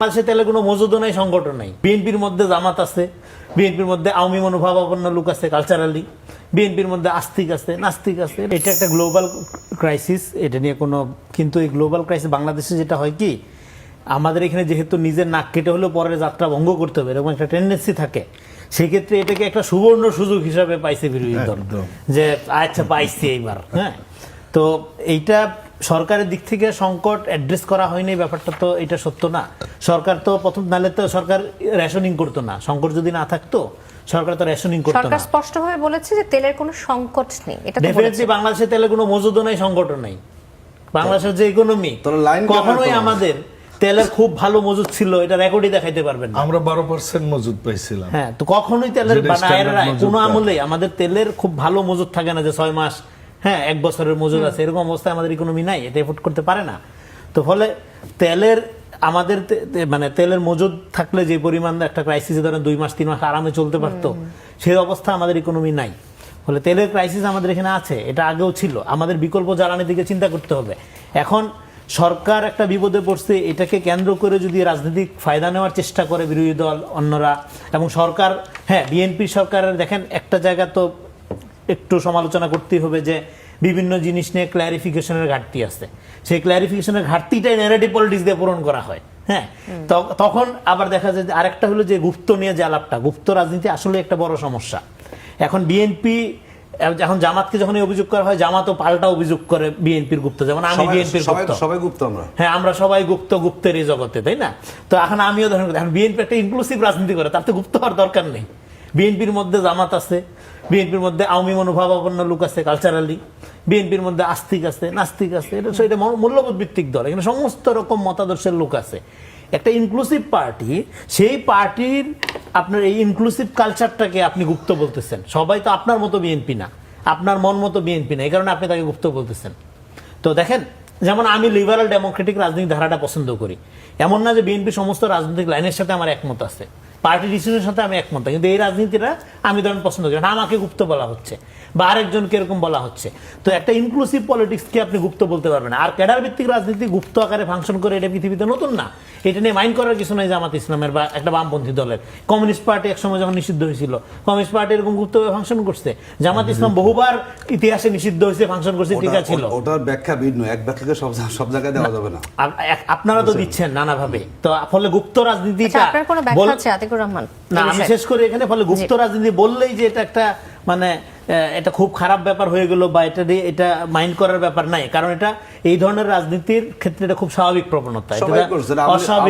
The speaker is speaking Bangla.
বাংলাদেশে তেলে কোনো মজুদও নাই, সংগঠন নাই। বিএনপির মধ্যে জামাত আছে, বিএনপির মধ্যে আওয়ামী মনোভাবাপন্ন লোক আছে, কালচারালি বিএনপির মধ্যে আস্তিক আছে, নাস্তিক আছে। এটা একটা গ্লোবাল ক্রাইসিস, এটা নিয়ে কোনো, কিন্তু এই গ্লোবাল ক্রাইসিস বাংলাদেশে যেটা হয় কি, আমাদের এখানে যেহেতু নিজের নাক কেটে হলেও পরের যাত্রা ভঙ্গ করতে হবে এরকম একটা টেন্ডেন্সি থাকে, সেক্ষেত্রে এটাকে একটা সুবর্ণ সুযোগ হিসাবে পাইছে বিরোধী দল, যে আচ্ছা পাইছে এইবার। হ্যাঁ, তো এইটা সরকারের দিক থেকে সংকট অ্যাড্রেস করা হয়নি, ব্যাপারটা তো এটা সত্য না। সরকার তো প্রথম, নালে তো সরকার রেশনিং করতো না। সংকট যদি না থাকতো সরকার তো রেশনিং করতো না। সরকার স্পষ্টভাবে বলেছে যে তেলের কোনো সংকট নেই, এটা তো ডেফিনেটলি বাংলাদেশে তেলের কোনো মজুদও নাই, সংগঠন নাই। বাংলাদেশের যে ইকোনমি, কখনোই আমাদের তেলের খুব ভালো মজুদ ছিল, এটা রেকর্ডই দেখাইতে পারবেন না। আমরা 12% মজুদ পাইছিলাম। হ্যাঁ, তো কখনোই তেলের কোনো আমলে আমাদের তেলের খুব ভালো মজুদ থাকে না, যে 6 মাস, হ্যাঁ 1 বছরের মজুদ আছে, এরকম অবস্থায় আমাদের ইকোনমি নাই, এটা এফোর্ড করতে পারে না। তো ফলে তেলের আমাদের মানে তেলের মজুদ থাকলে যে পরিমাণ একটা ক্রাইসিসে ধরেন 2 মাস 3 মাস আরামে চলতে পারতো, সেই অবস্থা আমাদের ইকোনমি নাই। ফলে তেলের ক্রাইসিস আমাদের এখানে আছে, এটা আগেও ছিল। আমাদের বিকল্প জ্বালানির দিকে চিন্তা করতে হবে। এখন সরকার একটা বিপদে পড়ছে, এটাকে কেন্দ্র করে যদি রাজনৈতিক ফায়দা নেওয়ার চেষ্টা করে বিরোধী দল অন্যরা এবং সরকার, হ্যাঁ বিএনপি সরকারের দেখেন একটা জায়গা তো একটু সমালোচনা করতেই হবে, যে বিভিন্ন জিনিস নিয়ে ক্ল্যারিফিকেশনের ঘাটতি আছে। সেই ক্ল্যারিফিকেশনের ঘাটতিটাই ন্যারেটিভ পলিটিক্স দিয়ে পূরণ করা হয়। হ্যাঁ, তখন আবার দেখা যায় যে আরেকটা হলো যে গুপ্ত নিয়ে যে আলাপটা, গুপ্ত রাজনীতি আসলে একটা বড় সমস্যা। এখন বিএনপি, এখন জামাতকে যখন অভিযোগ করা হয়, জামাতও পাল্টা অভিযোগ করে বিএনপির গুপ্ত, যেমন আমি বিএনপির গুপ্ত, সবাই গুপ্ত আমরা। হ্যাঁ, আমরা সবাই গুপ্ত, গুপ্তের এই জগতে, তাই না? তো এখন আমিও ধরেন, এখন বিএনপি একটা ইনক্লুসিভ রাজনীতি করে, তার তো গুপ্ত হওয়ার দরকার নেই। বিএনপির মধ্যে জামাত আছে, বিএনপির মধ্যে আওয়ামী মনোভাবাপন্ন লোক আছে, কালচারালি বিএনপির মধ্যে আস্তিক আছে, নাস্তিক আছে। এটা মূল্যবোধ ভিত্তিক দল, এখানে সমস্ত রকম মতাদর্শের লোক আছে। একটা ইনক্লুসিভ পার্টি, সেই পার্টির আপনার এই ইনক্লুসিভ কালচারটাকে আপনি গুপ্ত বলতেছেন। সবাই তো আপনার মতো বিএনপি না, আপনার মন মতো বিএনপি না, এই কারণে আপনি তাকে গুপ্ত বলতেছেন। তো দেখেন, যেমন আমি লিবারাল ডেমোক্রেটিক রাজনীতির ধারাটা পছন্দ করি, এমন না যে বিএনপি সমস্ত রাজনৈতিক লাইনের সাথে আমার একমত আছে, পার্টি ডিসিশনের সাথে আমি একমত, কিন্তু এই রাজনীতিটা আমি ধরেন পছন্দ করি না। আমাকে গুপ্ত বলা হচ্ছে বা আরেকজনকে এরকম বলা হচ্ছে। তো একটা ইনক্লুসিভ পলিটিক্সকে আপনি গুপ্ত বলতে পারবেন না। আর ক্যাডার ভিত্তিক রাজনীতি গুপ্ত আকারে ফাংশন করে, এটা পৃথিবীতে নতুন না। এটা নিয়ে মাইন্ড করার কিছু নাই। জামাত ইসলামের বা একটা বামপন্থী দলের, কমিউনিস্ট পার্টি একসময় যখন নিষিদ্ধ হয়েছিল, কমিউনিস্ট পার্টি এরকম গুপ্তভাবে ফাংশন করছে। জামাত ইসলাম বহুবার ইতিহাসে নিষিদ্ধ হয়েছে, ফাংশন করছে, ঠিক আছে। ওটার ব্যাখ্যা ভিন্ন, এক ব্যাখ্যাকে সব জায়গায় দেওয়া যাবে না। আপনারা তো দিচ্ছেন নানাভাবে। তো ফলে গুপ্ত রাজনীতিটা, আপনার কোনো ব্যাখ্যা আছে আতিকুর রহমান? না, আমি শেষ করি এখানে। ফলে গুপ্ত রাজনীতি বললেই যে এটা একটা মানে এটা খুব খারাপ ব্যাপার হয়ে গেল বা এটা মাইন্ড করার ব্যাপার নাই, কারণ এটা এই ধরনের রাজনীতির ক্ষেত্রে এটা খুব স্বাভাবিক প্রবণতা, এটা অস্বাভাবিক।